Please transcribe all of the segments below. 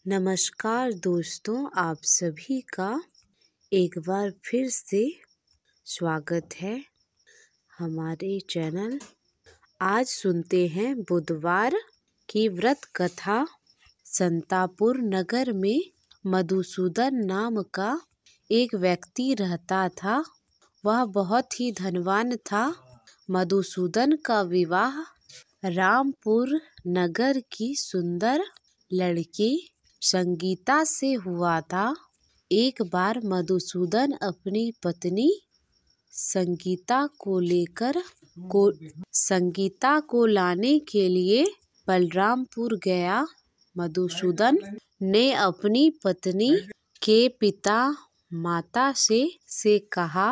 नमस्कार दोस्तों, आप सभी का एक बार फिर से स्वागत है हमारे चैनल। आज सुनते हैं बुधवार की व्रत कथा। संतापुर नगर में मधुसूदन नाम का एक व्यक्ति रहता था। वह बहुत ही धनवान था। मधुसूदन का विवाह रामपुर नगर की सुंदर लड़की संगीता से हुआ था। एक बार मधुसूदन अपनी पत्नी संगीता को लाने के लिए बलरामपुर गया। मधुसूदन ने अपनी पत्नी के पिता माता से कहा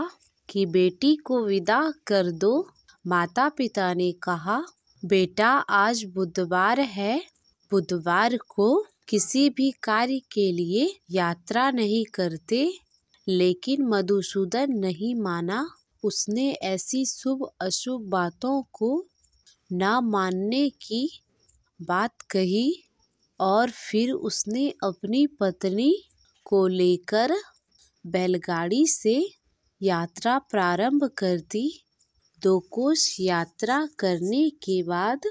कि बेटी को विदा कर दो। माता पिता ने कहा, बेटा आज बुधवार है, बुधवार को किसी भी कार्य के लिए यात्रा नहीं करते। लेकिन मधुसूदन नहीं माना। उसने ऐसी शुभ अशुभ बातों को न मानने की बात कही और फिर उसने अपनी पत्नी को लेकर बैलगाड़ी से यात्रा प्रारंभ कर दी। 2 कोस यात्रा करने के बाद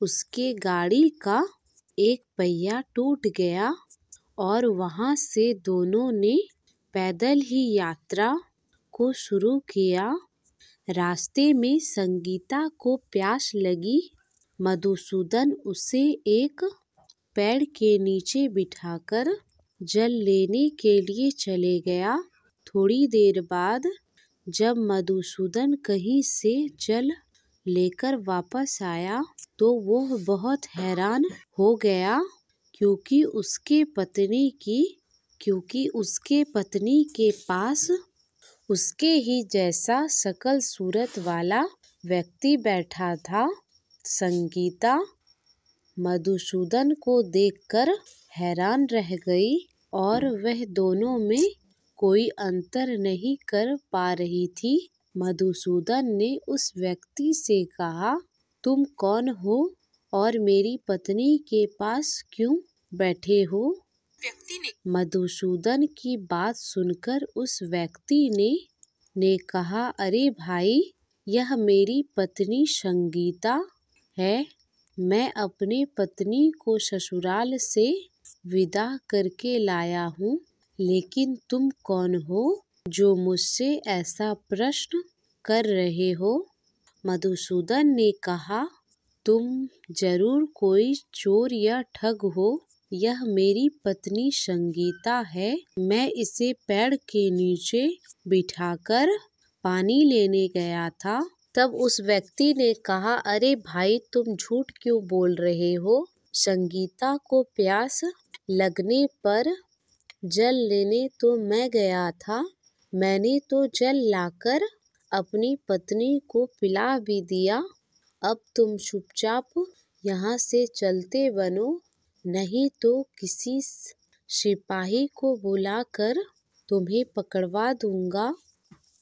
उसके गाड़ी का एक पहिया टूट गया और वहां से दोनों ने पैदल ही यात्रा को शुरू किया। रास्ते में संगीता को प्यास लगी। मधुसूदन उसे एक पेड़ के नीचे बिठाकर जल लेने के लिए चले गया। थोड़ी देर बाद जब मधुसूदन कहीं से जल लेकर वापस आया तो वह बहुत हैरान हो गया क्योंकि उसके पत्नी के पास उसके ही जैसा शकल सूरत वाला व्यक्ति बैठा था। संगीता मधुसूदन को देखकर हैरान रह गई और वह दोनों में कोई अंतर नहीं कर पा रही थी। मधुसूदन ने उस व्यक्ति से कहा, तुम कौन हो और मेरी पत्नी के पास क्यों बैठे हो? मधुसूदन की बात सुनकर उस व्यक्ति ने कहा, अरे भाई, यह मेरी पत्नी संगीता है। मैं अपनी पत्नी को ससुराल से विदा करके लाया हूँ। लेकिन तुम कौन हो जो मुझसे ऐसा प्रश्न कर रहे हो? मधुसूदन ने कहा, तुम जरूर कोई चोर या ठग हो। यह मेरी पत्नी संगीता है। मैं इसे पेड़ के नीचे बिठाकर पानी लेने गया था। तब उस व्यक्ति ने कहा, अरे भाई, तुम झूठ क्यों बोल रहे हो? संगीता को प्यास लगने पर जल लेने तो मैं गया था। मैंने तो जल लाकर अपनी पत्नी को पिला भी दिया। अब तुम चुपचाप यहाँ से चलते बनो, नहीं तो किसी सिपाही को बुलाकर तुम्हें पकड़वा दूंगा।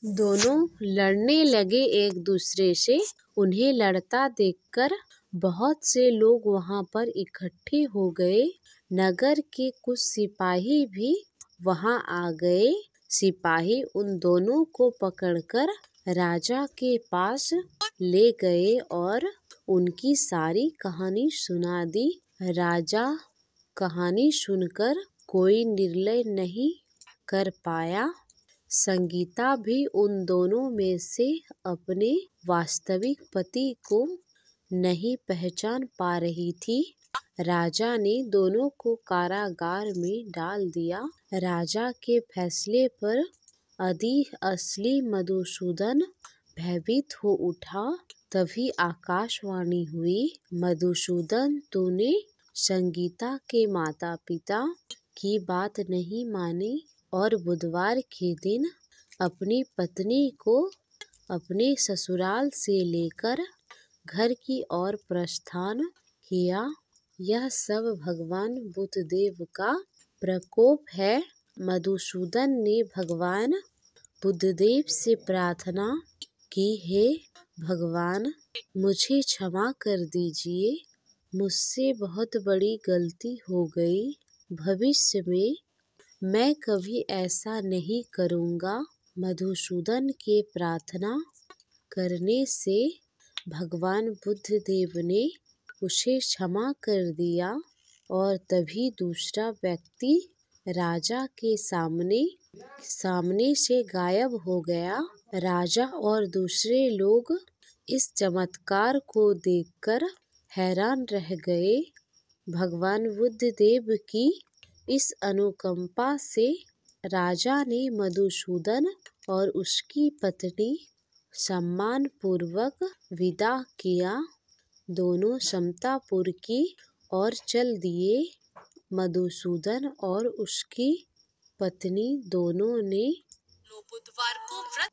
दोनों लड़ने लगे एक दूसरे से। उन्हें लड़ता देखकर बहुत से लोग वहां पर इकट्ठे हो गए। नगर के कुछ सिपाही भी वहां आ गए। सिपाही उन दोनों को पकड़कर राजा के पास ले गए और उनकी सारी कहानी सुना दी। राजा कहानी सुनकर कोई निर्णय नहीं कर पाया। संगीता भी उन दोनों में से अपने वास्तविक पति को नहीं पहचान पा रही थी। राजा ने दोनों को कारागार में डाल दिया। राजा के फैसले पर असली मधुसूदन भयभीत हो उठा। तभी आकाशवाणी हुई, मधुसूदन, तूने संगीता के माता पिता की बात नहीं मानी और बुधवार के दिन अपनी पत्नी को अपने ससुराल से लेकर घर की ओर प्रस्थान किया। यह सब भगवान बुद्धदेव का प्रकोप है। मधुसूदन ने भगवान बुद्धदेव से प्रार्थना की, हे भगवान, मुझे क्षमा कर दीजिए। मुझसे बहुत बड़ी गलती हो गई। भविष्य में मैं कभी ऐसा नहीं करूँगा। मधुसूदन के प्रार्थना करने से भगवान बुद्ध देव ने उसे क्षमा कर दिया और तभी दूसरा व्यक्ति राजा के सामने से गायब हो गया। राजा और दूसरे लोग इस चमत्कार को देखकर हैरान रह गए। भगवान बुद्ध देव की इस अनुकंपा से राजा ने मधुसूदन और उसकी पत्नी सम्मान पूर्वक विदा किया। दोनों समतापुर की ओर चल दिए। मधुसूदन और उसकी पत्नी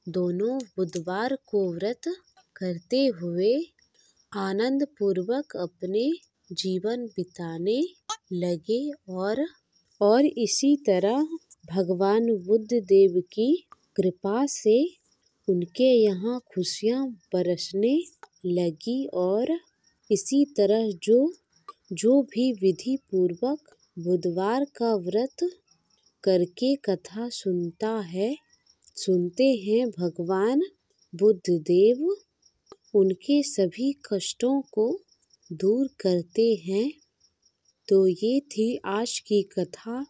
दोनों बुधवार को व्रत करते हुए आनंद पूर्वक अपने जीवन बिताने लगे और इसी तरह भगवान बुद्ध देव की कृपा से उनके यहाँ खुशियाँ बरसने लगी। और इसी तरह जो भी विधि पूर्वक बुधवार का व्रत करके कथा सुनते हैं, भगवान बुद्ध देव उनके सभी कष्टों को दूर करते हैं। तो ये थी आज की कथा।